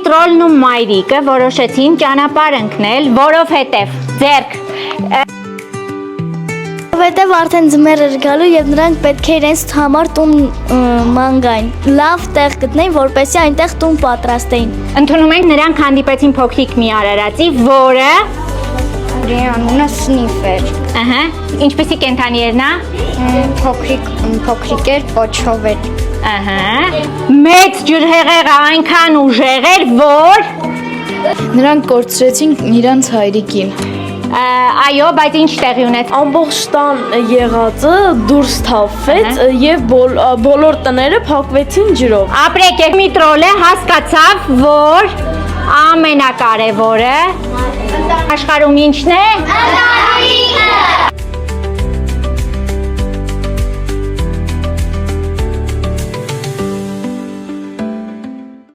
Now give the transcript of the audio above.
տրոլն ու մայրիկը որոշեցին ճանապարհ ընկնել, որովհետև ձերք Որովհետև արդեն ձմեռ էր գալու եւ նրանք պետք է իրենց համար տուն ման գային։ Լավ տեղ գտնեին, որպեսզի այնտեղ տուն պատրաստեին։ ընդունում ենք նրանք հանդիպեցին փոքրիկ մի արարածի, որը Որի անունը Սնիֆ էր։ ահա, ինչպեսի կենդանի էր նա։ Փոքրիկ էր, պոչով էր։ Ահա, մեծ ջրհեղեղը այնքան ուժեղ էր, որ Նրանք կորցրեցին իրանց հայրիկին։ այո, բայց ինչ տեղի ունեց։ Ամբողջ տան եղածը դուրս թափվեց եւ բոլոր տները փակվեցին ջրով։ Ապրեք եք մի տրոլը հասկացավ, որ ամենակարևորը աշխարհում ինչն է։